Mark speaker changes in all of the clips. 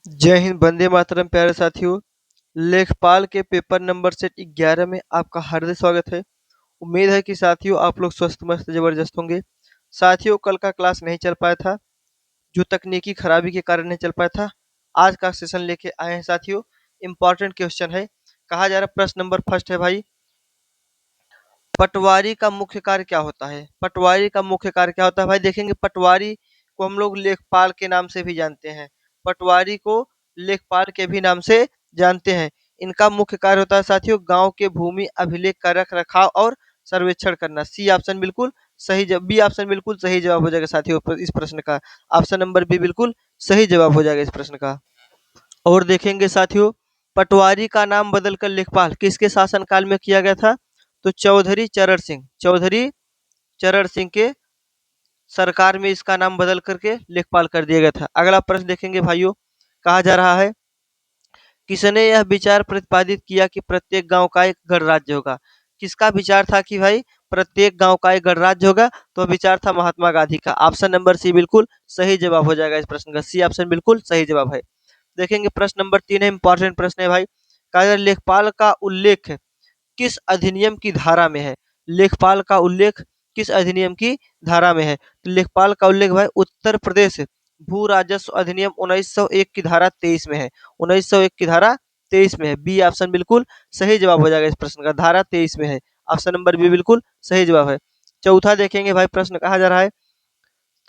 Speaker 1: जय हिंद, वंदे मातरम। प्यारे साथियों, लेखपाल के पेपर नंबर सेट 11 में आपका हार्दिक स्वागत है। उम्मीद है कि साथियों आप लोग स्वस्थ मस्त जबरदस्त होंगे। साथियों, कल का क्लास नहीं चल पाया था, जो तकनीकी खराबी के कारण नहीं चल पाया था। आज का सेशन लेके आए हैं साथियों। इंपॉर्टेंट क्वेश्चन है। कहा जा रहा प्रश्न नंबर फर्स्ट है भाई, पटवारी का मुख्य कार्य क्या होता है? पटवारी का मुख्य कार्य क्या होता है भाई? देखेंगे, पटवारी को हम लोग लेखपाल के नाम से भी जानते हैं। पटवारी को लेखपाल के भी नाम से जानते हैं। इनका मुख्य कार्य होता है साथियों, गांव के भूमि अभिलेख का रख रखाव और सर्वेक्षण करना। सी ऑप्शन बिल्कुल सही जवाब, बी ऑप्शन बिल्कुल सही जवाब हो जाएगा साथियों इस प्रश्न का। ऑप्शन नंबर बी बिल्कुल सही जवाब हो जाएगा इस प्रश्न का। और देखेंगे साथियों, पटवारी का नाम बदलकर लेखपाल किसके शासनकाल में किया गया था? तो चौधरी चरण सिंह के सरकार में इसका नाम बदल करके लेखपाल कर दिया गया था। अगला प्रश्न देखेंगे भाइयों, कहा जा रहा है, किसने यह विचार प्रतिपादित किया कि प्रत्येक गांव का एक गणराज्य होगा? किसका विचार था कि भाई प्रत्येक गांव का एक गणराज्य होगा? तो विचार था महात्मा गांधी का। ऑप्शन नंबर सी बिल्कुल सही जवाब हो जाएगा इस प्रश्न का। सी ऑप्शन बिल्कुल सही जवाब है। देखेंगे प्रश्न नंबर 3 है, इंपॉर्टेंट प्रश्न है भाई। कहा लेखपाल का उल्लेख किस अधिनियम की धारा में है? लेखपाल का उल्लेख किस अधिनियम की धारा में है? तो लेखपाल का उल्लेख भाई उत्तर प्रदेश भू राजस्व अधिनियम 1901 की धारा 23 में है। 1901 की धारा 23 में है। बी ऑप्शन बिल्कुल सही जवाब हो जाएगा इस प्रश्न का। धारा 23 में है। ऑप्शन नंबर बी बिल्कुल सही जवाब है। चौथा देखेंगे भाई, प्रश्न कहा जा रहा है,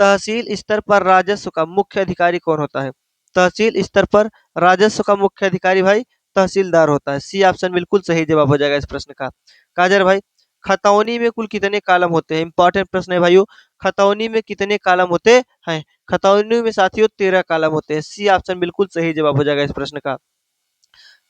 Speaker 1: तहसील स्तर पर राजस्व का मुख्य अधिकारी कौन होता है? तहसील स्तर पर राजस्व का मुख्य अधिकारी भाई तहसीलदार होता है। सी ऑप्शन बिल्कुल सही जवाब हो जाएगा इस प्रश्न का। कहा जा रहा है भाई, खतौनी में कुल कितने कॉलम होते हैं? इंपॉर्टेंट प्रश्न है भाइयों। खतौनी में कितने कॉलम होते हैं? खतौनी में साथियों 13 कॉलम होते हैं। सी ऑप्शन बिल्कुल सही जवाब हो जाएगा इस प्रश्न का।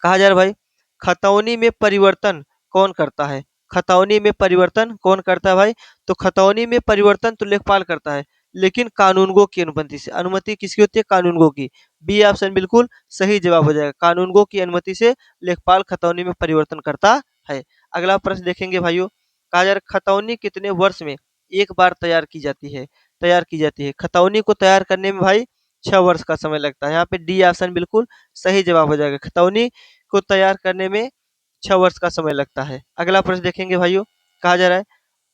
Speaker 1: कहा जा रहा है भाई, खतौनी में परिवर्तन कौन करता है? खतौनी में परिवर्तन कौन करता है भाई? तो खतौनी में परिवर्तन तो लेखपाल करता है, लेकिन कानूनगो की अनुमति से। अनुमति किसकी होती है? कानूनगो की। बी ऑप्शन बिल्कुल सही जवाब हो जाएगा। कानूनगो की अनुमति से लेखपाल खतौनी में परिवर्तन करता है। अगला प्रश्न देखेंगे भाइयों, कहा जा रहा है, खतौनी कितने वर्ष में एक बार तैयार की जाती है? तैयार की जाती है खतौनी को तैयार करने में भाई 6 वर्ष का समय लगता है। यहाँ पे डी ऑप्शन बिल्कुल सही जवाब हो जाएगा। खतौनी को तैयार करने में 6 वर्ष का समय लगता है। अगला प्रश्न देखेंगे भाइयों, कहा जा रहा है,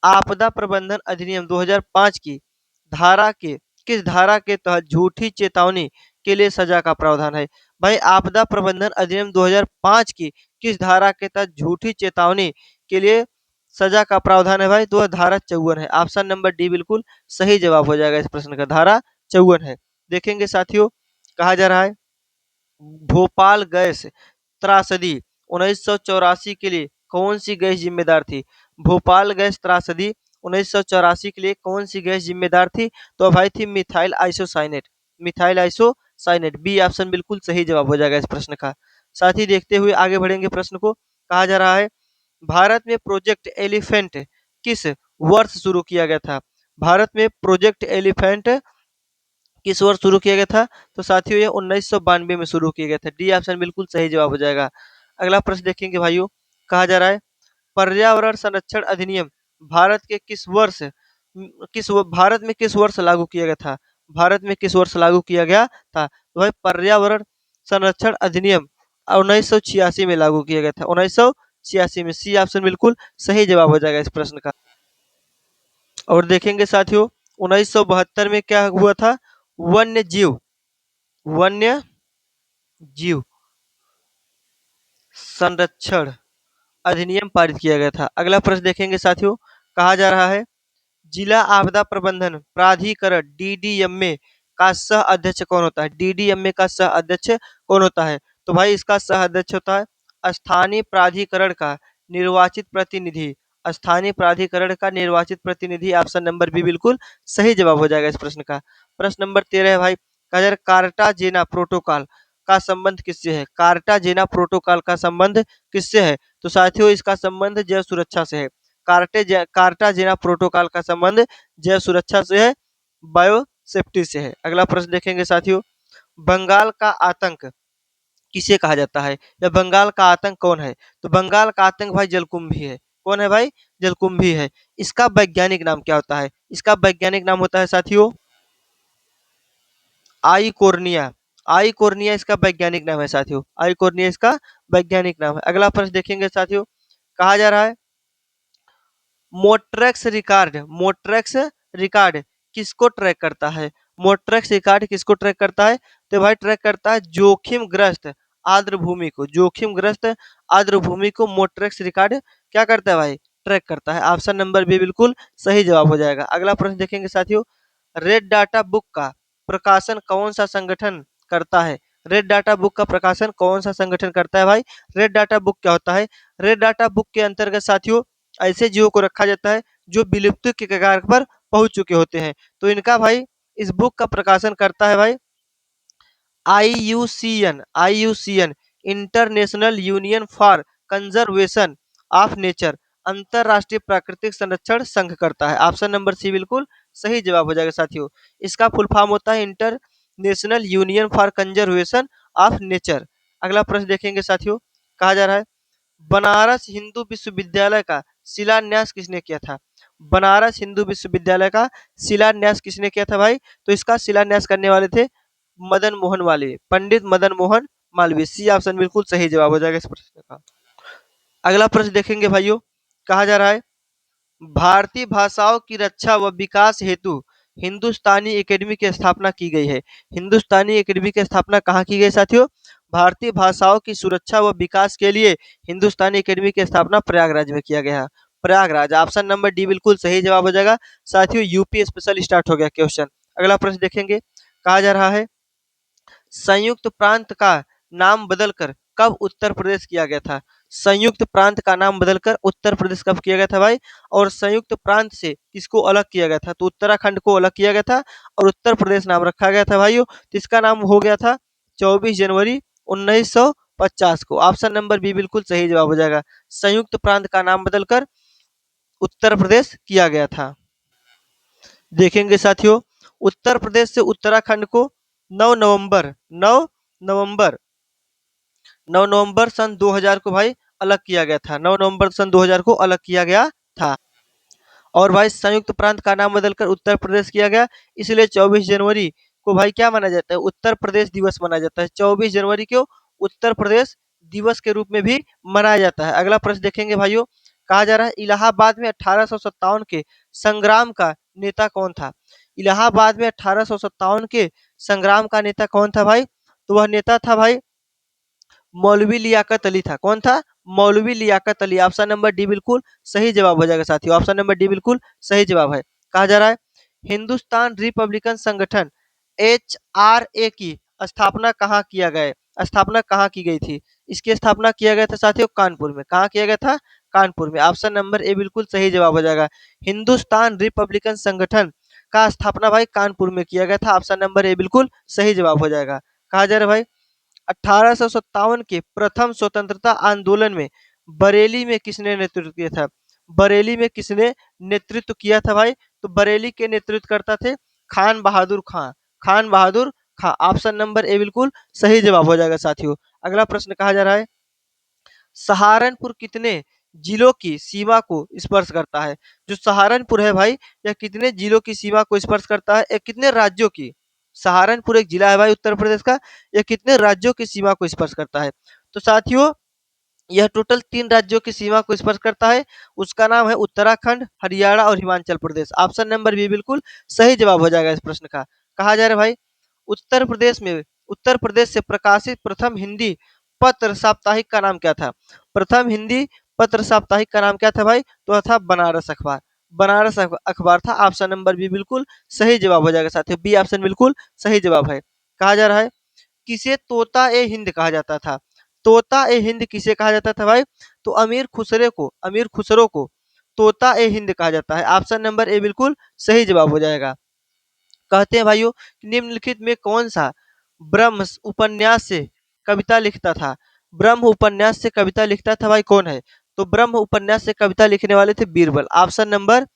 Speaker 1: आपदा प्रबंधन अधिनियम 2005 की धारा के किस धारा के तहत झूठी चेतावनी के लिए सजा का प्रावधान है? भाई आपदा प्रबंधन अधिनियम 2005 की किस धारा के तहत झूठी चेतावनी के लिए सजा का प्रावधान है भाई? तो वह धारा 54 है। ऑप्शन नंबर डी बिल्कुल सही जवाब हो जाएगा इस प्रश्न का। धारा 54 है। देखेंगे साथियों, कहा जा रहा है, भोपाल गैस त्रासदी 1984 के लिए कौन सी गैस जिम्मेदार थी? भोपाल गैस त्रासदी 1984 के लिए कौन सी गैस जिम्मेदार थी? तो भाई थी methyl isocyanate. Methyl isocyanate. B option बिल्कुल सही जवाब हो जाएगा इस प्रश्न का। साथ ही देखते हुए आगे बढ़ेंगे प्रश्न को। कहा जा रहा है, भारत में प्रोजेक्ट एलिफेंट किस वर्ष शुरू किया गया था? भारत में प्रोजेक्ट एलिफेंट किस वर्ष शुरू किया गया था? तो साथियों ये 1992 में शुरू किया गया था। डी ऑप्शन बिल्कुल सही जवाब हो जाएगा। अगला प्रश्न देखेंगे भाइयों, कहा जा रहा है, पर्यावरण संरक्षण अधिनियम भारत के किस वर्ष भारत में किस वर्ष लागू किया गया था? भारत में किस वर्ष लागू किया गया था? तो भाई पर्यावरण संरक्षण अधिनियम 1986 में लागू किया गया था। 1986 में। सी ऑप्शन बिल्कुल सही जवाब हो जाएगा इस प्रश्न का। और देखेंगे साथियों, 1972 में क्या हुआ था? वन्य जीव वन्य जीव संरक्षण अधिनियम पारित किया गया था। अगला प्रश्न देखेंगे साथियों, कहा जा रहा है, जिला आपदा प्रबंधन प्राधिकरण डीडीएमए का सह अध्यक्ष कौन होता है? डीडीएमए का सह अध्यक्ष कौन होता है? तो भाई इसका सह अध्यक्ष होता है स्थानीय प्राधिकरण का निर्वाचित प्रतिनिधि। स्थानीय प्राधिकरण का निर्वाचित प्रतिनिधि। ऑप्शन नंबर बी बिल्कुल सही जवाब हो जाएगा इस प्रश्न का। प्रश्न नंबर 13 है भाई, कहा जा रहा है, कार्टाजेना प्रोटोकॉल का संबंध किससे है? कार्टाजेना प्रोटोकॉल का संबंध किससे है? तो साथियों इसका संबंध जैव सुरक्षा से है। कार्टाजेना प्रोटोकॉल का संबंध जैव सुरक्षा से है, बायो सेफ्टी से है। अगला प्रश्न देखेंगे साथियों, बंगाल का आतंक किसे कहा जाता है, या बंगाल का आतंक कौन है? तो बंगाल का आतंक भाई जलकुंभी है। कौन है भाई? जलकुंभी है। इसका वैज्ञानिक नाम क्या होता है? इसका वैज्ञानिक नाम होता है साथियों आइकोर्निया। आइकोर्निया इसका वैज्ञानिक नाम है साथियों, आइकोर्निया इसका वैज्ञानिक नाम है। अगला प्रश्न देखेंगे साथियों, कहा जा रहा है मोट्रेक्स रिकॉर्ड, मोट्रेक्स रिकॉर्ड किसको ट्रैक करता है? मोट्रेक्स रिकॉर्ड किसको ट्रैक करता है? तो भाई ट्रैक करता है जोखिमग्रस्त आर्द्र भूमि को, जोखिमग्रस्त आर्द्र भूमि को मोट्रेक्स रिकॉर्ड क्या करता है भाई? ट्रैक करता है। ऑप्शन नंबर बी बिल्कुल सही जवाब हो जाएगा। अगला प्रश्न देखेंगे साथियों, रेड डाटा बुक का प्रकाशन कौन सा संगठन करता है? रेड डाटा बुक का प्रकाशन कौन सा संगठन करता है भाई? रेड डाटा बुक क्या होता है? रेड डाटा बुक के अंतर्गत साथियों ऐसे जीवों को रखा जाता है जो विलुप्ति के कगार पर पहुंच चुके होते हैं। तो इनका भाई इस बुक का प्रकाशन करता है भाई IUCN, IUCN international union for conservation of nature, अंतरराष्ट्रीय प्राकृतिक संरक्षण संघ करता है। ऑप्शन नंबर सी बिल्कुल सही जवाब हो जाएगा साथियों। इसका फुल फॉर्म होता है international union for conservation of nature. अगला प्रश्न देखेंगे साथियों, कहा जा रहा है बनारस हिंदू विश्वविद्यालय का शिलान्यास किसने किया था? बनारस हिंदू विश्वविद्यालय का शिलान्यास किसने किया था भाई? तो इसका शिलान्यास करने वाले थे मदन मोहन मालवीय, पंडित मदन मोहन मालवीय। सी ऑप्शन बिल्कुल सही जवाब हो जाएगा इस प्रश्न का। अगला प्रश्न देखेंगे भाइयों, कहा जा रहा है भारतीय भाषाओं की रक्षा व विकास हेतु हिंदुस्तानी एकेडमी की स्थापना की गई है। हिंदुस्तानी एकेडमी की स्थापना कहाँ की गई साथियों? भारतीय भाषाओं की सुरक्षा व विकास के लिए हिंदुस्तानी एकेडमी की स्थापना प्रयागराज में किया गया है। प्रयागराज, ऑप्शन नंबर डी बिल्कुल सही जवाब हो जाएगा साथियों। यूपी स्पेशल स्टार्ट हो गया क्वेश्चन। अगला प्रश्न देखेंगे, कहा जा रहा है संयुक्त प्रांत का नाम बदलकर कब उत्तर प्रदेश किया गया था? संयुक्त प्रांत का नाम बदलकर उत्तर प्रदेश कब किया गया था भाई? और संयुक्त प्रांत से किसको अलग किया गया था? तो उत्तराखंड को अलग किया गया था और उत्तर प्रदेश नाम रखा गया था भाइयों। तो इसका नाम हो गया था 24 जनवरी 1950 को। ऑप्शन नंबर बी बिल्कुल सही जवाब हो जाएगा। संयुक्त प्रांत का नाम बदलकर उत्तर प्रदेश किया गया था। देखेंगे साथियों, उत्तर प्रदेश से उत्तराखंड को 9 नवंबर 9 नवंबर 9 नवंबर सन 2000 को भाई अलग किया गया था। 9 नवंबर सन 2000 को अलग किया गया था। और भाई संयुक्त प्रांत का नाम बदलकर उत्तर प्रदेश किया गया, इसलिए 24 जनवरी को भाई क्या माना जाता है? उत्तर प्रदेश दिवस मनाया जाता है। 24 जनवरी को उत्तर प्रदेश दिवस के रूप में भी मनाया जाता है। अगला प्रश्न देखेंगे भाइयों, कहा जा रहा है इलाहाबाद में 1857 के संग्राम का नेता कौन था? इलाहाबाद में 1857 के संग्राम का नेता कौन था भाई? तो वह नेता था भाई मौलवी लियाकत अली था। कौन था? मौलवी Liaquat Ali. Option number D बिल्कुल सही जवाब हो जाएगा साथियों। ऑप्शन नंबर डी बिल्कुल सही जवाब है। कहा जा रहा है हिंदुस्तान रिपब्लिकन संगठन HRA की स्थापना कहाँ किया गया? स्थापना कहाँ की गई थी? इसकी स्थापना किया गया था साथियों कानपुर में। कहाँ किया गया था? कानपुर में। ऑप्शन नंबर ए बिल्कुल सही जवाब हो जाएगा। हिंदुस्तान रिपब्लिकन संगठन का स्थापना भाई कानपुर में किया गया था। ऑप्शन नंबर ए बिल्कुल सही जवाब हो जाएगा। कहा जा रहा है भाई 1857 के प्रथम स्वतंत्रता आंदोलन में बरेली में किसने नेतृत्व किया था? बरेली में किसने नेतृत्व किया था भाई? तो बरेली के नेतृत्व करता थे खान बहादुर खां। खान बहादुर खां। ऑप्शन नंबर ए बिल्कुल सही जवाब हो जाएगा साथियों। अगला प्रश्न कहा जा रहा है सहारनपुर कितने जिलों की सीमा को स्पर्श करता है? जो सहारनपुर है भाई यह कितने जिलों की सीमा को स्पर्श करता है? यह कितने राज्यों की? सहारनपुर एक जिला है भाई उत्तर प्रदेश का। यह कितने राज्यों की सीमा को स्पर्श करता है? तो साथियों यह टोटल 3 राज्यों की सीमा को स्पर्श करता है। उसका नाम है उत्तराखंड, हरियाणा और Himachal Pradesh. Option number B बिल्कुल सही जवाब हो जाएगा इस प्रश्न का। कहा जा रहा है भाई उत्तर प्रदेश से प्रकाशित प्रथम हिंदी पत्र साप्ताहिक का नाम क्या था? प्रथम हिंदी पत्र साप्ताहिक का नाम क्या था भाई? तो वह था बनारस अखबार। बनारस अखबार था। ऑप्शन नंबर बी बिल्कुल सही जवाब हो जाएगा साथियों। बी ऑप्शन बिल्कुल सही जवाब है। कहा जा रहा है किसे तोता ए हिंद कहा जाता था? तोता ए हिंद किसे कहा जाता था भाई? तो अमीर खुसरो को तोता ए हिंद कहा जाता है। ऑप्शन नंबर ए बिल्कुल सही जवाब हो जाएगा। कहते हैं भाइयों निम्नलिखित में कौन सा ब्रह्म उपन्यास से कविता लिखता था? ब्रह्म उपन्यास से कविता लिखता था भाई कौन है? तो ब्रह्म उपन्यास से कविता लिखने वाले थे बीरबल। ऑप्शन नंबर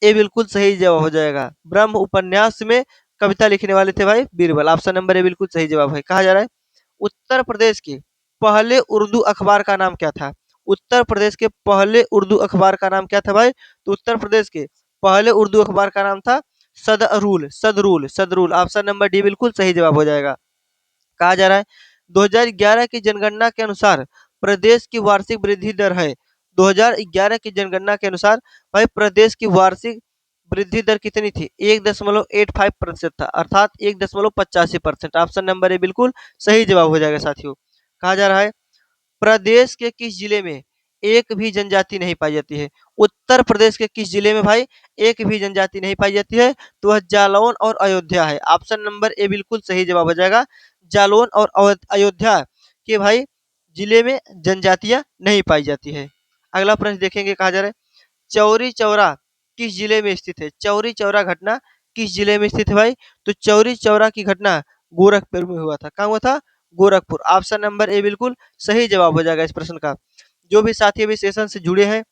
Speaker 1: ए बिल्कुल सही जवाब हो जाएगा। ब्रह्म उपन्यास में कविता लिखने वाले थे भाई बीरबल। ऑप्शन नंबर ए बिल्कुल सही जवाब है। कहा जा रहा है उत्तर प्रदेश के पहले उर्दू अखबार का नाम क्या था? उत्तर प्रदेश के पहले उर्दू अखबार का नाम क्या था भाई? तो उत्तर प्रदेश के पहले उर्दू अखबार का नाम था सदरूल। सदरूल। ऑप्शन नंबर डी बिल्कुल सही जवाब हो जाएगा। कहा जा रहा है 2011 की जनगणना के अनुसार प्रदेश की वार्षिक वृद्धि दर है। 2011 की जनगणना के अनुसार भाई प्रदेश की वार्षिक वृद्धि दर कितनी थी? 1.85% था, अर्थात 1.85%। ऑप्शन नंबर ए बिल्कुल सही जवाब हो जाएगा साथियों। कहा जा रहा है प्रदेश के किस जिले में एक भी जनजाति नहीं पाई जाती है? उत्तर प्रदेश के किस जिले में भाई एक भी जनजाति नहीं पाई जाती है? तो वह जालौन और अयोध्या है। ऑप्शन नंबर ए बिल्कुल सही जवाब हो जाएगा। जालौन और अयोध्या के भाई जिले में जनजातियां नहीं पाई जाती है। अगला प्रश्न देखेंगे। कहा जा रहा है चौरी चौरा किस जिले में स्थित है? चौरी चौरा घटना किस जिले में स्थित है भाई? तो चौरी चौरा की घटना गोरखपुर में हुआ था। कहाँ हुआ था? गोरखपुर। ऑप्शन नंबर ए बिल्कुल सही जवाब हो जाएगा इस प्रश्न का। जो भी साथी अभी सेशन से जुड़े हैं,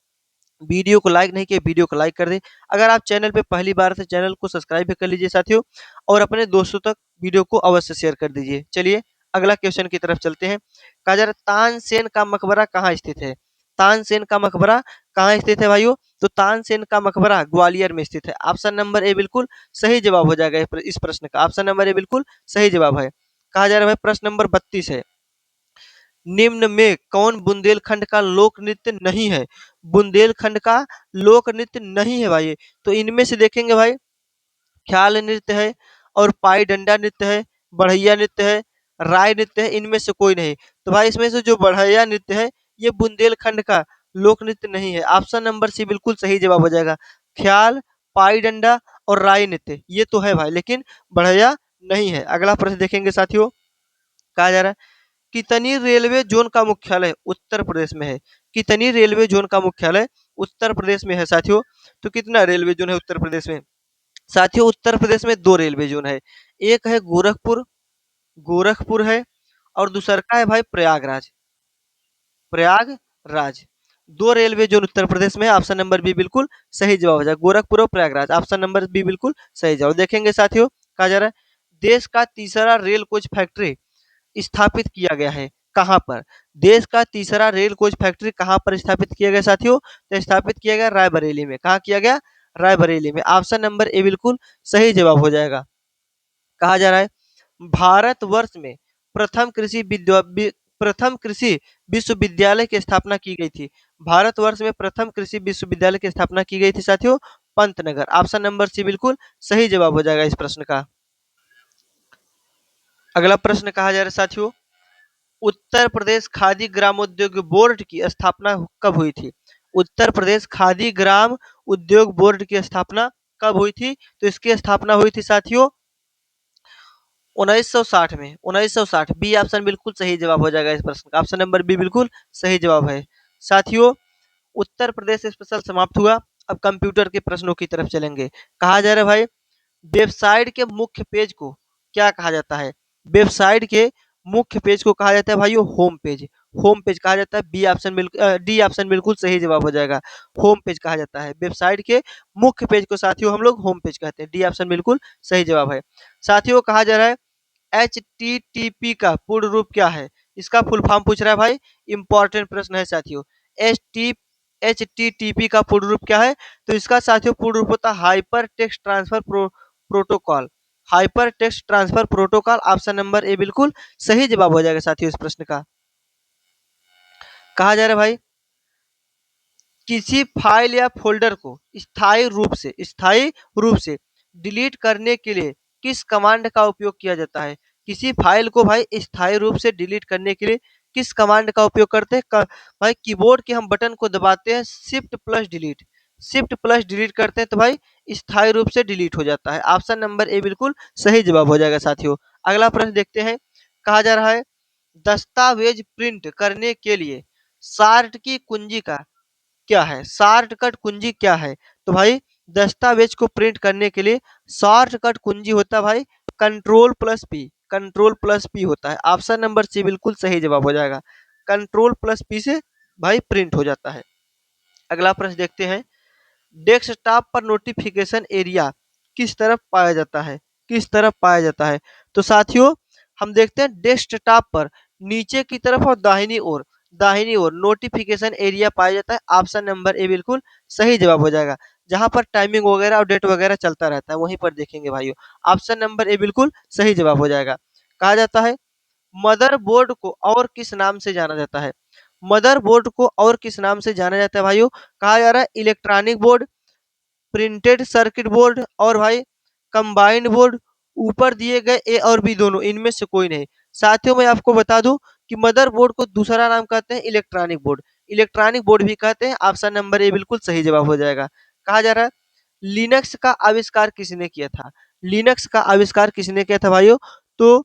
Speaker 1: वीडियो को लाइक नहीं किए, वीडियो को लाइक कर दें। अगर आप चैनल पे पहली बार से चैनल को सब्सक्राइब भी कर लीजिए साथियों, और अपने दोस्तों तक वीडियो को अवश्य शेयर कर दीजिए। चलिए अगला क्वेश्चन की तरफ चलते हैं। कहा जा रहा है तानसेन का मकबरा कहाँ स्थित है? तानसेन का मकबरा कहाँ स्थित है भाइयों? तो तानसेन का मकबरा ग्वालियर में स्थित है। ऑप्शन नंबर ए बिल्कुल सही जवाब हो जाएगा इस प्रश्न का। ऑप्शन नंबर ए बिल्कुल सही जवाब है। कहा जा रहा है भाई प्रश्न नंबर 32 है, निम्न में कौन बुंदेलखंड का लोक नृत्य नहीं है? बुंदेलखंड का लोक नृत्य नहीं है भाई। तो इनमें से देखेंगे भाई ख्याल नृत्य है, और पाई डंडा नृत्य है, बढ़ैया नृत्य है, राय नृत्य है, इनमें से कोई नहीं। तो भाई इसमें से जो बढ़ैया नृत्य है ये बुंदेलखंड का लोक नृत्य नहीं है। ऑप्शन नंबर सी बिल्कुल सही जवाब हो जाएगा। ख्याल, पाई डंडा और राय नृत्य ये तो है भाई, लेकिन बढ़ैया नहीं है। अगला प्रश्न देखेंगे साथियों। कहा जा रहा है कितनी रेलवे जोन का मुख्यालय उत्तर प्रदेश में है? कितनी रेलवे जोन का मुख्यालय उत्तर प्रदेश में है साथियों? तो कितना रेलवे जोन है उत्तर प्रदेश में? साथियों उत्तर प्रदेश में दो रेलवे जोन है। एक है गोरखपुर, गोरखपुर है, और दूसरा का है भाई प्रयागराज, प्रयागराज। दो रेलवे जोन उत्तर प्रदेश में है। ऑप्शन नंबर बी बिल्कुल सही जवाब हो जाएगा, गोरखपुर और प्रयागराज। ऑप्शन नंबर बी बिल्कुल सही जवाब। देखेंगे साथियों। कहा जा रहा है देश का तीसरा रेल कोच फैक्ट्री स्थापित किया गया है कहाँ पर? देश का तीसरा रेल कोच फैक्ट्री कहाँ पर स्थापित किया गया साथियों? तो स्थापित किया गया रायबरेली में। कहाँ किया गया? रायबरेली में। ऑप्शन नंबर ए बिल्कुल सही जवाब हो जाएगा। कहा जा रहा है भारतवर्ष में प्रथम कृषि प्रथम कृषि विश्वविद्यालय की स्थापना की गई थी। भारतवर्ष में प्रथम कृषि विश्वविद्यालय की स्थापना की गई थी साथियों पंतनगर। ऑप्शन नंबर सी बिल्कुल सही जवाब हो जाएगा इस प्रश्न का। अगला प्रश्न कहा जा रहा है साथियों उत्तर प्रदेश खादी ग्रामोद्योग बोर्ड की स्थापना कब हुई थी? उत्तर प्रदेश खादी ग्राम उद्योग बोर्ड की स्थापना कब हुई थी? तो इसकी स्थापना हुई थी साथियों 1960 में। 1960 बी ऑप्शन बिल्कुल सही जवाब हो जाएगा इस प्रश्न का। ऑप्शन नंबर बी बिल्कुल सही जवाब है। साथियों उत्तर प्रदेश स्पेशल समाप्त हुआ। अब कंप्यूटर के प्रश्नों की तरफ चलेंगे। कहा जा रहा है भाई वेबसाइट के मुख्य पेज को क्या कहा जाता है? वेबसाइट के मुख्य पेज को कहा जाता है भाइयों होम पेज। होम पेज कहा जाता है। बी ऑप्शन बिल्कुल डी ऑप्शन बिल्कुल सही जवाब हो जाएगा। होम पेज कहा जाता है वेबसाइट के मुख्य पेज को साथियों हम लोग होम पेज कहते हैं। डी ऑप्शन बिल्कुल सही जवाब है। साथियों कहा जा रहा है HTTP का पूर्ण रूप क्या है? इसका फुल फॉर्म पूछ रहा है भाई, इंपॉर्टेंट प्रश्न है साथियों। HTTP का पूर्ण रूप क्या है? तो इसका साथियों पूर्ण रूप होता है hyper text transfer protocol. Hyper text transfer protocol. Option number A बिल्कुल सही जवाब हो जाएगा साथियों इस प्रश्न का। कहा जा रहा है भाई किसी फाइल या फोल्डर को स्थायी रूप से डिलीट करने के लिए किस कमांड का उपयोग किया जाता है? किसी फाइल को भाई स्थायी रूप से डिलीट करने के लिए किस कमांड का उपयोग करते हैं? भाई कीबोर्ड के हम बटन को दबाते हैं shift plus delete, shift plus delete करते हैं तो भाई स्थायी रूप से डिलीट हो जाता है। ऑप्शन नंबर ए बिल्कुल सही जवाब हो जाएगा साथियों। अगला प्रश्न देखते हैं। कहा जा रहा है दस्तावेज प्रिंट करने के लिए शार्ट की कुंजी का क्या है? शॉर्टकट कुंजी क्या है? तो भाई दस्तावेज को प्रिंट करने के लिए शॉर्टकट कुंजी होता है भाई control plus P. Control plus P होता है। ऑप्शन नंबर सी बिल्कुल सही जवाब हो जाएगा। कंट्रोल प्लस पी से भाई प्रिंट हो जाता है। अगला प्रश्न देखते हैं डेस्कटॉप पर नोटिफिकेशन एरिया किस तरफ पाया जाता है? किस तरफ पाया जाता है? तो साथियों हम देखते हैं डेस्कटॉप पर नीचे की तरफ और दाहिनी ओर नोटिफिकेशन एरिया पाया जाता है। ऑप्शन नंबर ए बिल्कुल सही जवाब हो जाएगा। जहां पर टाइमिंग वगैरह और डेट वगैरह चलता रहता है वहीं पर देखेंगे भाइयों। ऑप्शन नंबर ए बिल्कुल सही जवाब हो जाएगा। कहा जाता है मदरबोर्ड को और किस नाम से जाना जाता है? मदरबोर्ड को और किस नाम से जाना जाता है भाइयों? कहा जा रहा है electronic board, printed circuit board और भाई कंबाइंड बोर्ड। ऊपर दिए गए ए और बी दोनों, इनमें से कोई नहीं। साथियों मैं आपको बता दूं कि मदरबोर्ड को दूसरा नाम कहते हैं इलेक्ट्रॉनिक बोर्ड, इलेक्ट्रॉनिक बोर्ड भी कहते हैं। ऑप्शन नंबर ए बिल्कुल सही जवाब हो जाएगा। कहा जा रहा है लिनक्स का आविष्कार किसने किया था? लिनक्स का आविष्कार किसने किया था भाइयों? तो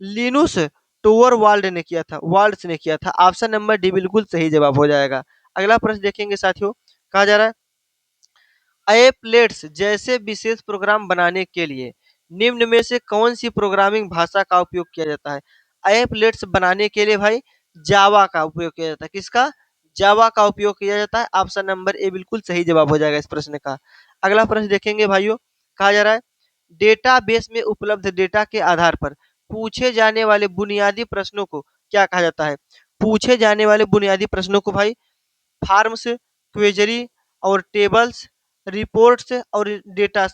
Speaker 1: लिनुस टोरवाल्ड ने किया था, वाल्ड्स ने किया था। ऑप्शन नंबर डी बिल्कुल सही जवाब हो जाएगा। अगला प्रश्न देखेंगे साथियों। कहा जा रहा है एप्लेट्स जैसे विशेष प्रोग्राम बनाने के लिए निम्न में से कौन सी प्रोग्रामिंग भाषा का उपयोग किया जाता है? एप्लेट्स बनाने के लिए भाई जावा का उपयोग किया जाता है। किसका? जावा का उपयोग किया जाता है। ऑप्शन नंबर ए बिल्कुल सही जवाब हो जाएगा इस प्रश्न का। अगला प्रश्न देखेंगे भाइयों। कहा जा रहा है डेटाबेस में उपलब्ध डेटा के आधार पर पूछे जाने वाले बुनियादी प्रश्नों को क्या कहा जाता है? पूछे जाने वाले बुनियादी प्रश्नों को भाई फार्म्स, क्वेजरी और टेबल्स, रिपोर्ट्स और डेटा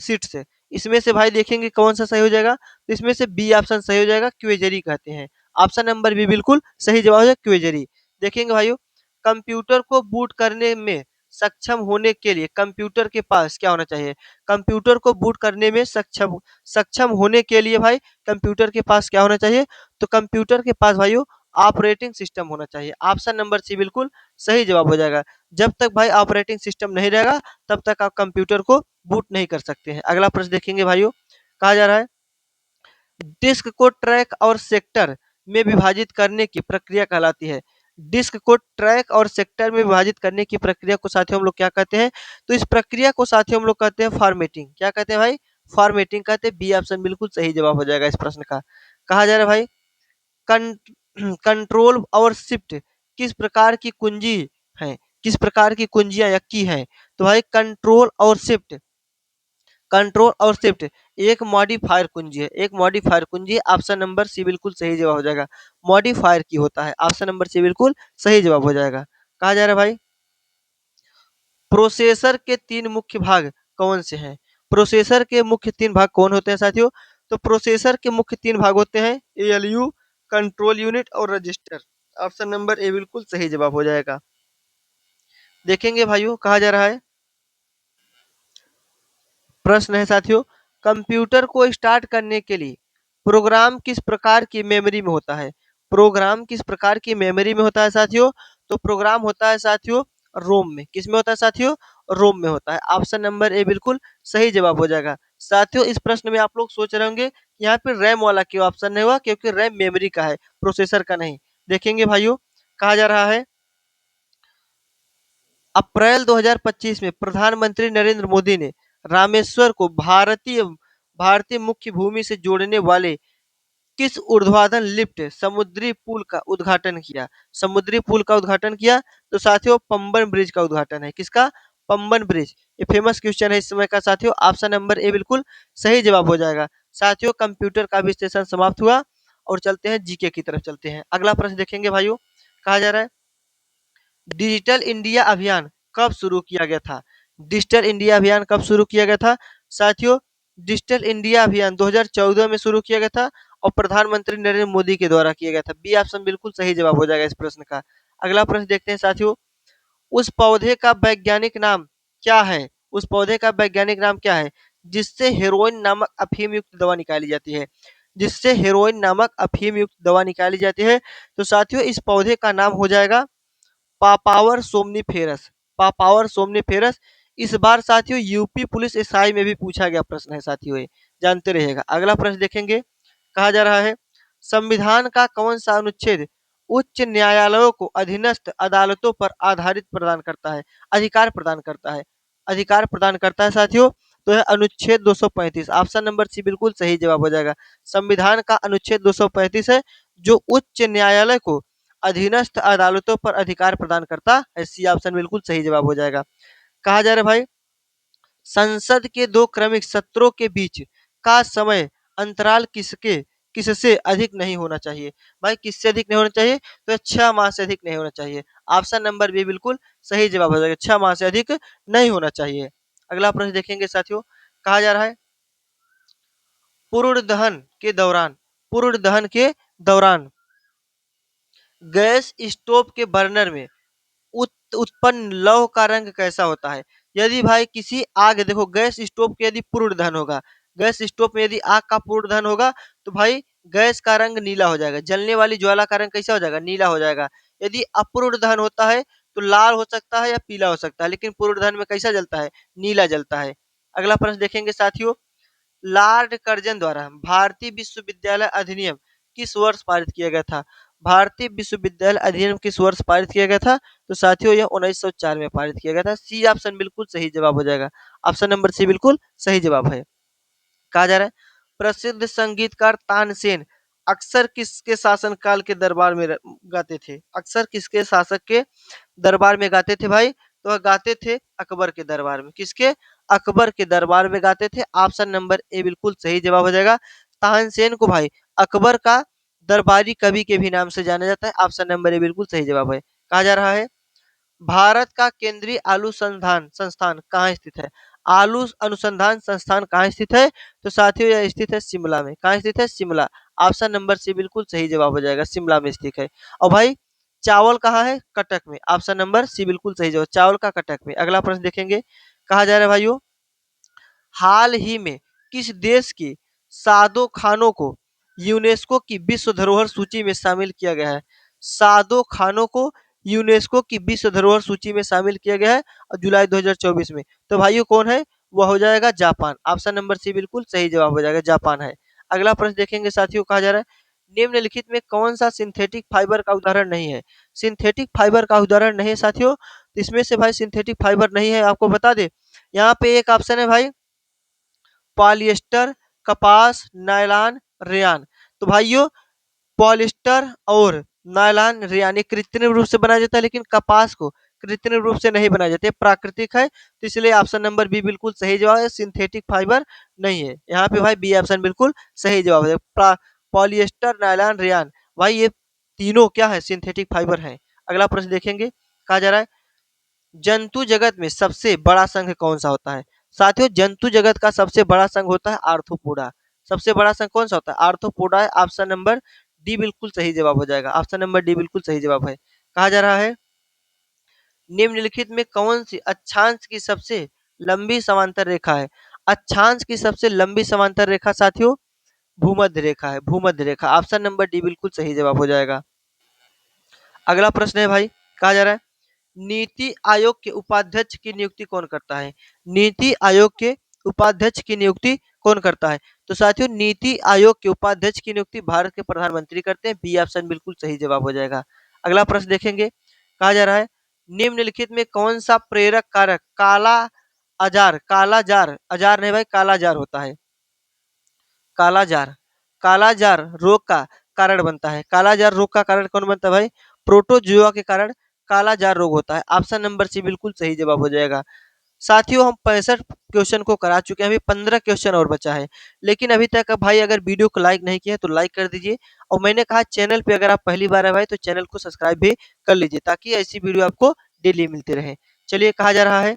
Speaker 1: शीट्स। इसमें से भाई देखेंगे कौन सा सही हो जाएगा? तो इसमें से बी ऑप्शन सही हो जाएगा, क्वेजरी कहते हैं। ऑप्शन नंबर बी बिल्कुल सही जवाब हो जाएगा, क्वेजरी। देखेंगे भाइयों कंप्यूटर को बूट करने में सक्षम होने के लिए कंप्यूटर के पास क्या होना चाहिए? कंप्यूटर को बूट करने में सक्षम सक्षम होने के लिए भाई कंप्यूटर के पास क्या होना चाहिए? तो कंप्यूटर के पास भाइयों ऑपरेटिंग सिस्टम होना चाहिए। ऑप्शन नंबर सी बिल्कुल सही जवाब हो जाएगा। जब तक भाई ऑपरेटिंग सिस्टम नहीं रहेगा तब तक आप कंप्यूटर को बूट नहीं कर सकते हैं। अगला प्रश्न देखेंगे भाइयों। कहा जा रहा है डिस्क को ट्रैक और सेक्टर में विभाजित करने की प्रक्रिया कहलाती है। डिस्क को ट्रैक और सेक्टर में विभाजित करने की प्रक्रिया को साथियों हम लोग क्या कहते हैं? तो इस प्रक्रिया को साथियों हम लोग कहते हैं फॉर्मेटिंग। क्या कहते हैं भाई? फॉर्मेटिंग कहते हैं। बी ऑप्शन बिल्कुल सही जवाब हो जाएगा इस प्रश्न का। कहा जा रहा है भाई कंट्रोल और शिफ्ट किस प्रकार की कुंजी है? किस प्रकार की कुंजियां या की है? तो भाई कंट्रोल और शिफ्ट एक मॉडिफायर कुंजी है, एक मॉडिफायर कुंजी। ऑप्शन नंबर सी बिल्कुल सही जवाब हो जाएगा। मॉडिफायर की होता है। ऑप्शन नंबर सी बिल्कुल सही जवाब हो जाएगा। कहा जा रहा है भाई प्रोसेसर के तीन मुख्य भाग कौन से हैं? प्रोसेसर के मुख्य तीन भाग कौन होते हैं साथियों? तो प्रोसेसर के मुख्य तीन भाग होते हैं एएलयू, कंट्रोल यूनिट और रजिस्टर। ऑप्शन नंबर ए बिल्कुल सही जवाब हो जाएगा। देखेंगे भाइयों कहा जा रहा है प्रश्न है साथियों कंप्यूटर को स्टार्ट करने के लिए प्रोग्राम किस प्रकार की मेमोरी में होता है? प्रोग्राम किस प्रकार की मेमोरी में होता है साथियों? तो प्रोग्राम होता है साथियों रोम में। किस में होता है साथियों? रोम में होता है। ऑप्शन नंबर ए बिल्कुल सही जवाब हो जाएगा। साथियों इस प्रश्न में आप लोग सोच रहे होंगे यहाँ पे रैम वाला क्यों ऑप्शन नहीं हुआ? क्योंकि रैम मेमोरी का है, प्रोसेसर का नहीं। देखेंगे भाइयों कहा जा रहा है अप्रैल 2025 में प्रधानमंत्री नरेंद्र मोदी ने रामेश्वर को भारतीय मुख्य भूमि से जोड़ने वाले किस ऊर्ध्वाधर लिफ्ट समुद्री पुल का उद्घाटन किया? समुद्री पुल का उद्घाटन किया। तो साथियों पंबन ब्रिज का उद्घाटन है। किसका? पंबन ब्रिज। ये फेमस क्वेश्चन है इस समय का साथियों। ऑप्शन नंबर ए बिल्कुल सही जवाब हो जाएगा। साथियों कंप्यूटर का विश्लेषण समाप्त हुआ और चलते हैं जीके की तरफ चलते हैं। अगला प्रश्न देखेंगे भाइयों। कहा जा रहा है डिजिटल इंडिया अभियान कब शुरू किया गया था? डिजिटल इंडिया अभियान कब शुरू किया गया था? साथियों डिजिटल इंडिया अभियान 2014 में शुरू किया गया था और प्रधानमंत्री नरेंद्र मोदी के द्वारा किया गया था। बी ऑप्शन बिल्कुल सही जवाब हो जाएगा इस प्रश्न का। अगला प्रश्न देखते हैं साथियों उस पौधे का वैज्ञानिक नाम क्या है? उस पौधे का वैज्ञानिक नाम क्या है जिससे हेरोइन नामक अफीम युक्त दवा निकाली जाती है? जिससे हेरोइन नामक अफीम युक्त दवा निकाली जाती है। तो साथियों इस पौधे का नाम हो जाएगा पापावर सोमनीफेरस। पापावर सोमनीफेरस। इस बार साथियों यूपी पुलिस एसआई में भी पूछा गया प्रश्न है साथियों, ये जानते रहिएगा। अगला प्रश्न देखेंगे। कहा जा रहा है संविधान का कौन सा अनुच्छेद उच्च न्यायालयों को अधीनस्थ अदालतों पर आधारित प्रदान करता है, अधिकार प्रदान करता है? अधिकार प्रदान करता है साथियों। तो है अनुच्छेद 235। ऑप्शन नंबर सी बिल्कुल सही जवाब हो जाएगा। संविधान का अनुच्छेद 235 है जो उच्च न्यायालय को अधीनस्थ अदालतों पर अधिकार प्रदान करता है। सी ऑप्शन बिल्कुल सही जवाब हो जाएगा। कहा जा रहा है भाई संसद के दो क्रमिक सत्रों के बीच का समय अंतराल किससे अधिक नहीं होना चाहिए? भाई किससे अधिक नहीं होना चाहिए? तो 6 माह से अधिक नहीं होना चाहिए। ऑप्शन नंबर बी बिल्कुल सही जवाब हो जाएगा। 6 माह से अधिक नहीं होना चाहिए। अगला प्रश्न देखेंगे साथियों। कहा जा रहा है पूर्ण दहन के दौरान पूर्ण दहन के दौरान गैस स्टोव के बर्नर में उत्पन्न लौह का रंग कैसा होता है? यदि भाई किसी आग, देखो गैस स्टोव के यदि पूर्ण दहन होगा, गैस स्टोव में यदि आग का पूर्ण दहन होगा तो भाई गैस का रंग नीला हो जाएगा, जलने वाली ज्वाला का रंग कैसा हो जाएगा? नीला हो जाएगा। यदि अपूर्ण दहन होता है तो लाल हो सकता है या पीला हो सकता है, लेकिन पूर्ण दहन में कैसा जलता है? नीला जलता है। अगला प्रश्न देखेंगे साथियों, लॉर्ड कर्जन द्वारा भारतीय विश्वविद्यालय अधिनियम किस वर्ष पारित किया गया था? भारतीय विश्वविद्यालय अधिनियम किस वर्ष पारित किया गया था? तो साथियों यह 1904 में पारित किया गया था। सी ऑप्शन बिल्कुल सही जवाब हो जाएगा। ऑप्शन नंबर सी बिल्कुल सही जवाब है। कहा जा रहा है प्रसिद्ध संगीतकार तानसेन अक्सर किसके शासनकाल के दरबार में गाते थे? अक्सर किसके शासक के दरबार में गाते थे भाई? तो वह गाते थे अकबर के दरबार में। किसके? अकबर के दरबार में गाते थे। ऑप्शन नंबर ए बिल्कुल सही जवाब हो जाएगा। तानसेन को भाई अकबर का दरबारी कवि के भी नाम से जाना जाता है। ऑप्शन नंबर ए बिल्कुल सही जवाब है। कहा जा रहा है भारत का केंद्रीय आलू संधान संस्थान कहाँ स्थित है? आलू अनुसंधान संस्थान कहाँ स्थित है? तो साथियों यह स्थित है शिमला में। कहाँ स्थित है? शिमला। ऑप्शन नंबर सी बिल्कुल सही जवाब हो जाएगा, शिमला में स्थित है। और भाई चावल कहाँ है? कटक में। ऑप्शन नंबर सी बिल्कुल सही जवाब, चावल का कटक में। अगला प्रश्न देखेंगे, कहा जा रहा है भाइयों हाल ही में किस देश के सादो खानों को यूनेस्को की विश्व धरोहर सूची में शामिल किया गया है? सादो खानों को यूनेस्को की विश्व धरोहर सूची में शामिल किया गया है और जुलाई 2024 में। तो भाइयों कौन है? वह हो जाएगा जापान। ऑप्शन नंबर सी बिल्कुल सही जवाब हो जाएगा, जापान है। अगला प्रश्न देखेंगे साथियों, कहा जा रहा है निम्नलिखित में कौन सा सिंथेटिक फाइबर का उदाहरण नहीं है? सिंथेटिक फाइबर का उदाहरण नहीं है साथियों, तो इसमें से भाई सिंथेटिक फाइबर नहीं है, आपको बता दे। यहाँ पे एक ऑप्शन है भाई पॉलिएस्टर, कपास, नायलॉन, रेयान। तो भाइयों पॉलिएस्टर और नायलॉन, रेयान ये कृत्रिम रूप से बनाया जाता है, लेकिन कपास को कृत्रिम रूप से नहीं बनाया जाता, ये प्राकृतिक है। तो इसलिए ऑप्शन नंबर बी बिल्कुल सही जवाब है, सिंथेटिक फाइबर नहीं है। यहाँ पे भाई बी ऑप्शन बिल्कुल सही जवाब है। पॉलिएस्टर, नायलॉन, रेयान, भाई ये तीनों क्या है? सिंथेटिक फाइबर है। अगला प्रश्न देखेंगे, कहा जा रहा है जंतु जगत में सबसे बड़ा संघ कौन सा होता है? साथियों जंतु जगत का सबसे बड़ा संघ होता है आर्थ्रोपोडा। सबसे बड़ा संघ कौन सा होता है? आर्थ्रोपोडा है। ऑप्शन नंबर डी बिल्कुल सही जवाब हो जाएगा। ऑप्शन नंबर डी बिल्कुल सही जवाब है। कहा जा रहा है निम्नलिखित में कौन सी अक्षांश की सबसे लंबी समांतर रेखा है? अक्षांश की सबसे लंबी समांतर रेखा साथियों भूमध्य रेखा है, भूमध्य रेखा। ऑप्शन नंबर डी बिल्कुल सही जवाब हो जाएगा। अगला प्रश्न है भाई, कहा जा रहा है नीति आयोग के उपाध्यक्ष की नियुक्ति कौन करता है? नीति आयोग के उपाध्यक्ष की नियुक्ति कौन करता है? तो साथियों नीति आयोग के उपाध्यक्ष की नियुक्ति भारत के प्रधानमंत्री करते हैं। बी ऑप्शन बिल्कुल सही जवाब हो जाएगा। अगला प्रश्न देखेंगे, कहा जा रहा है निम्नलिखित में कौन सा प्रेरक कारक काला जार अजार नहीं भाई काला जार होता है? कालाजार, कालाजार रोग का कारण बनता है। कालाजार रोग का कारण कौन बनता है भाई? प्रोटोजुआ के कारण कालाजार रोग होता है। ऑप्शन नंबर सी बिल्कुल सही जवाब हो जाएगा। साथियों हम 65 क्वेश्चन को करा चुके हैं, अभी 15 क्वेश्चन और बचा है। लेकिन अभी तक भाई अगर वीडियो को लाइक नहीं किया है तो लाइक कर दीजिए, और मैंने कहा चैनल पे अगर आप पहली बार आए भाई तो चैनल को सब्सक्राइब भी कर लीजिए, ताकि ऐसी वीडियो आपको डेली मिलती रहे। चलिए, कहा जा रहा है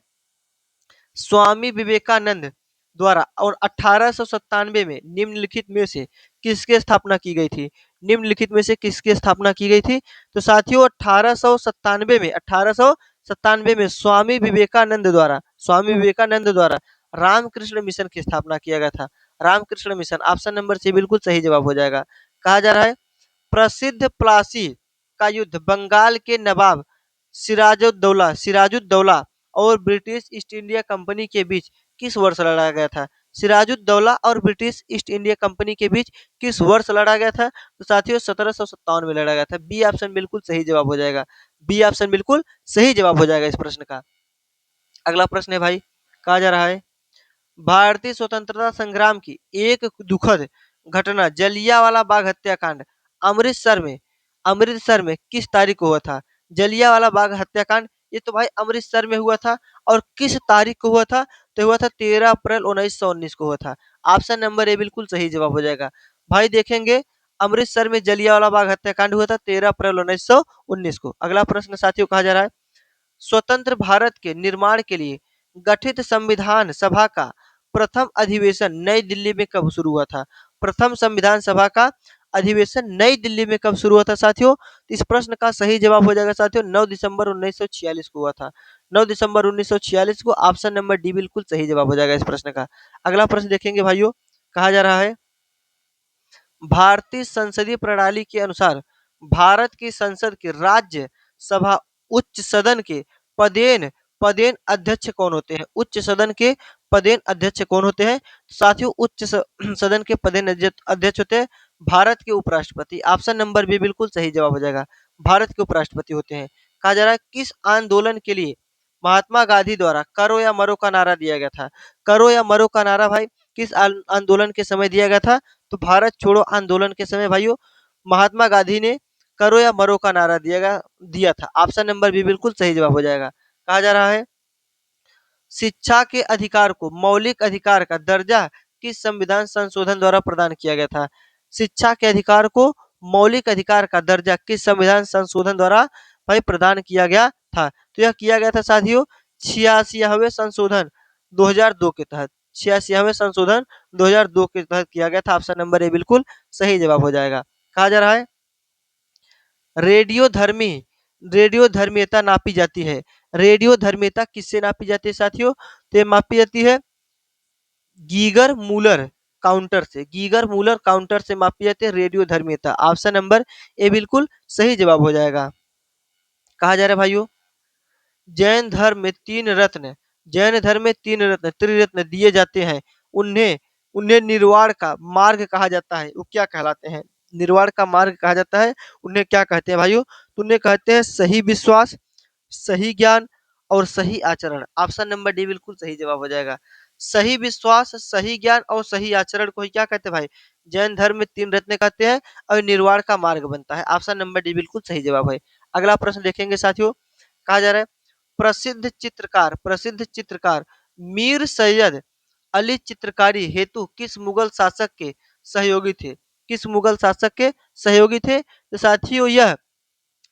Speaker 1: स्वामी विवेकानंद द्वारा और 1897 में निम्नलिखित में से किसकी स्थापना की गई थी? निम्नलिखित में से किसकी स्थापना की गई थी? तो साथियों 1897 में स्वामी विवेकानंद द्वारा रामकृष्ण मिशन की स्थापना किया गया था। Ramakrishna Mission. Option number C बिल्कुल सही जवाब हो जाएगा। कहा जा रहा है प्रसिद्ध प्लासी का युद्ध बंगाल के नवाब सिराजुद्दौला और ब्रिटिश ईस्ट इंडिया कंपनी के बीच किस वर्ष लड़ा गया था? सिराजुद्दौला और ब्रिटिश ईस्ट इंडिया कंपनी के बीच किस वर्ष लड़ा गया था? तो साथियों 1757 में लड़ा गया था। बी ऑप्शन बिल्कुल सही जवाब हो जाएगा। बी ऑप्शन बिल्कुल सही जवाब हो जाएगा इस प्रश्न का। अगला प्रश्न है भाई, कहा जा रहा है भारतीय स्वतंत्रता संग्राम की एक दुखद घटना जलियांवाला बाग हत्याकांड अमृतसर में किस तारीख को हुआ था? जलियांवाला बाग हत्याकांड ये तो भाई अमृतसर में हुआ था। और किस तारीख को हुआ था? तो हुआ था 13 अप्रैल 1919 को हुआ था। ऑप्शन नंबर ए बिल्कुल सही जवाब हो जाएगा। भाई देखेंगे अमृतसर में जलियांवाला बाग हत्याकांड हुआ था 13 अप्रैल 1919 को। अगला प्रश्न साथियों, कहा जा रहा है स्वतंत्र भारत के निर्माण के लिए गठित संविधान सभा का प्रथम अधिवेशन नई दिल्ली में कब शुरू हुआ था? प्रथम संविधान सभा का अधिवेशन नई दिल्ली में कब शुरू हुआ था साथियों? तो इस प्रश्न का सही जवाब हो जाएगा साथियों 9 दिसंबर 1946 को हुआ था। 9 दिसंबर 1946 को ऑप्शन नंबर डी बिल्कुल सही जवाब हो जाएगा इस प्रश्न का। अगला प्रश्न देखेंगे भाइयों, कहा जा रहा है भारतीय संसदीय प्रणाली के अनुसार भारत की संसद के राज्य सभा उच्च सदन के पदेन पदेन अध्यक्ष कौन होते हैं? उच्च सदन के पदेन अध्यक्ष कौन होते हैं? साथियों उच्च सदन के पदेन अध्यक्ष होते हैं भारत के उपराष्ट्रपति। ऑप्शन नंबर बी बिल्कुल सही जवाब हो जाएगा, भारत के उपराष्ट्रपति होते हैं। कहा जा रहा है किस आंदोलन के लिए महात्मा गांधी द्वारा करो या मरो का नारा दिया गया था? करो या मरो का नारा भाई किस आंदोलन के समय दिया गया था? तो भारत छोड़ो आंदोलन के समय भाइयों महात्मा गांधी ने करो या मरो का नारा दिया था। ऑप्शन नंबर बी बिल्कुल सही जवाब हो जाएगा। कहा जा रहा है शिक्षा के अधिकार को मौलिक अधिकार का दर्जा किस संविधान संशोधन द्वारा प्रदान किया गया था? शिक्षा के अधिकार को मौलिक अधिकार का दर्जा किस संविधान संशोधन द्वारा भाई प्रदान किया गया था? तो यह किया गया था साथियों 86वें संशोधन 2002 के तहत। 86वें संशोधन 2002 के तहत किया गया था। ऑप्शन नंबर ए बिल्कुल सही जवाब हो जाएगा। कहा जा रहा है रेडियो धर्मी रेडियो धर्मियता नापी जाती है। रेडियो धर्मियता किससे नापी जाती है साथियों? तो ये मापी जाती है गीगर मूलर काउंटर से। गीगर मूलर काउंटर से मापी जाती है रेडियो धर्मियता। ऑप्शन नंबर ए बिल्कुल सही जवाब हो जाएगा। कहा जा रहा है भाइयों जैन धर्म में तीन रत्न जैन धर्म में तीन रत्न त्रिरत्न दिए जाते हैं, उन्हें उन्हें निर्वाण का मार्ग कहा जाता है, वो क्या कहलाते हैं? निर्वाण का मार्ग कहा जाता है, उन्हें क्या कहते हैं भाइयों? तो उन्हें कहते हैं सही विश्वास, सही ज्ञान और सही आचरण। ऑप्शन नंबर डी बिल्कुल सही जवाब हो जाएगा। सही विश्वास, सही ज्ञान और सही आचरण को ही क्या कहते हैं भाई? जैन धर्म में तीन रत्न कहते हैं और निर्वाण का मार्ग बनता है। ऑप्शन नंबर डी बिल्कुल सही जवाब है। अगला प्रश्न देखेंगे साथियों, कहा जा रहा है प्रसिद्ध चित्रकार मीर सैयद अली चित्रकारी हेतु किस मुगल शासक के सहयोगी थे? किस मुगल शासक के सहयोगी थे? तो साथियों यह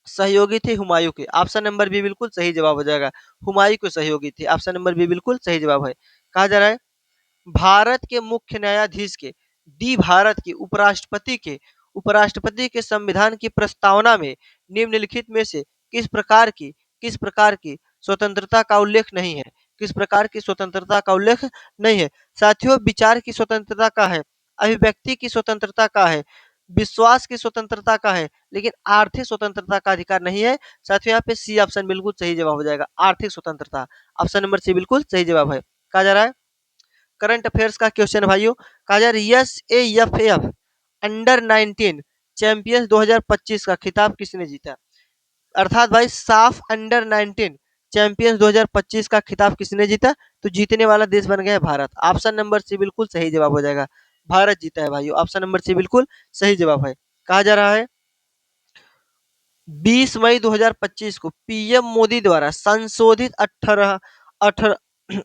Speaker 1: सहयोगी थे हुमायूं के। ऑप्शन नंबर बी बिल्कुल सही जवाब हो जाएगा, हुमायूं के सहयोगी थे। ऑप्शन नंबर बी बिल्कुल सही जवाब है। कहा जा रहा है भारत के मुख्य न्यायाधीश के डी भारत के उपराष्ट्रपति के संविधान की प्रस्तावना में निम्नलिखित में से किस प्रकार की स्वतंत्रता का उल्लेख नहीं है? किस प्रकार की स्वतंत्रता का उल्लेख नहीं है? साथियों विचार की स्वतंत्रता का है, अभिव्यक्ति की स्वतंत्रता का है, विश्वास की स्वतंत्रता का है, लेकिन आर्थिक स्वतंत्रता का अधिकार नहीं है। साथियों यहाँ पे सी ऑप्शन बिल्कुल सही जवाब हो जाएगा, आर्थिक स्वतंत्रता। ऑप्शन नंबर सी बिल्कुल सही जवाब है। कहा जा रहा है करंट अफेयर्स का क्वेश्चन भाइयों, कहा जा रहा है एएफएफ अंडर 19 चैंपियंस 2025 का खिताब किसने जीता? अर्थात भाई साफ अंडर 19 चैंपियंस 2025 का खिताब किसने जीता? तो जीतने वाला देश बन गया है भारत। ऑप्शन नंबर सी बिल्कुल सही जवाब हो जाएगा, भारत जीता है भाइयों। ऑप्शन नंबर सी बिल्कुल सही जवाब है। कहा जा रहा है 20 मई 2025 को पीएम मोदी द्वारा संशोधित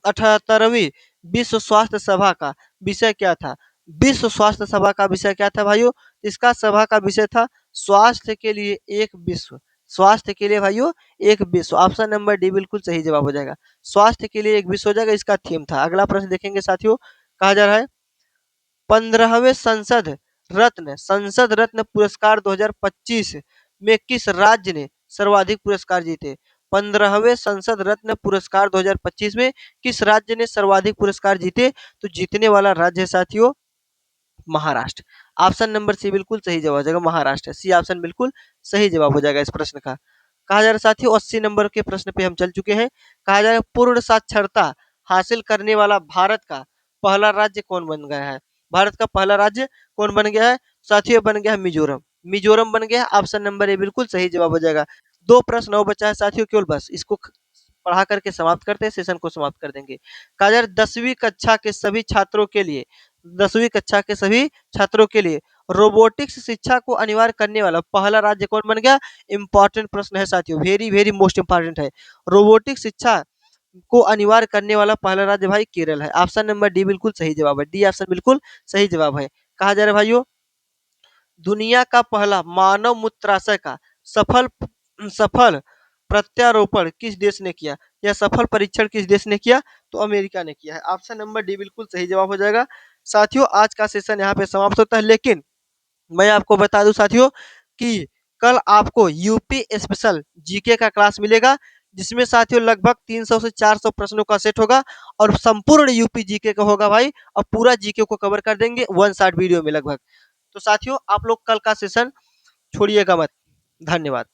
Speaker 1: 78वीं विश्व स्वास्थ्य सभा का विषय क्या था? विश्व स्वास्थ्य सभा का विषय क्या था भाइयों? इसका सभा का विषय था स्वास्थ्य के लिए एक विश्व। स्वास्थ्य के लिए भाइयों एक विश्व। ऑप्शन नंबर डी बिल्कुल सही जवाब हो जाएगा, स्वास्थ्य के लिए एक विश्व हो जाएगा, इसका थीम था। अगला प्रश्न देखेंगे साथियों, कहा जा रहा है 15वें संसद रत्न पुरस्कार 2025 में किस राज्य ने सर्वाधिक पुरस्कार जीते? 15वें संसद रत्न पुरस्कार 2025 में किस राज्य ने सर्वाधिक पुरस्कार जीते? तो जीतने वाला राज्य है साथियों महाराष्ट्र। ऑप्शन नंबर सी बिल्कुल सही जवाब हो जाएगा, महाराष्ट्र। सी ऑप्शन बिल्कुल सही जवाब हो जाएगा इस प्रश्न का। कहा जा रहा है साथियों 80 नंबर के प्रश्न पे हम चल चुके हैं। कहा जा रहा है पूर्ण साक्षरता हासिल करने वाला भारत का पहला राज्य कौन बन गया है? भारत का पहला राज्य कौन बन गया है साथियों? बन गया है मिजोरम। मिजोरम बन गया है। ऑप्शन नंबर ए बिल्कुल सही जवाब हो जाएगा। दो प्रश्न और बचा है साथियों केवल, बस इसको पढ़ा करके समाप्त करते हैं, सेशन को समाप्त कर देंगे। कहा जा रहा है 10वीं कक्षा के सभी छात्रों के लिए 10वीं कक्षा के सभी छात्रों के लिए रोबोटिक्स शिक्षा को अनिवार्य करने वाला पहला राज्य कौन बन गया? इंपॉर्टेंट प्रश्न है साथियों, वेरी वेरी मोस्ट इंपॉर्टेंट है। रोबोटिक्स शिक्षा को अनिवार्य करने वाला पहला राज्य भाई केरल है। ऑप्शन नंबर डी बिल्कुल सही जवाब है, डी ऑप्शन बिल्कुल सही जवाब है। कहा जा रहा है भाइयों दुनिया का पहला मानव मूत्राशय का सफल सफल प्रत्यारोपण किस देश ने किया? या सफल परीक्षण किस देश ने किया? तो अमेरिका ने किया है। ऑप्शन नंबर डी बिल्कुल सही जवाब हो जाएगा। साथियों आज का सेशन यहाँ पे समाप्त होता है, लेकिन मैं आपको बता दूं साथियों कि कल आपको यूपी स्पेशल जीके का क्लास मिलेगा, जिसमें साथियों लगभग 300 से 400 प्रश्नों का सेट होगा और संपूर्ण यूपी जीके का होगा भाई। और पूरा जीके को कवर कर देंगे वन शॉट वीडियो में लगभग। तो साथियों आप लोग कल का सेशन छोड़िएगा मत। धन्यवाद।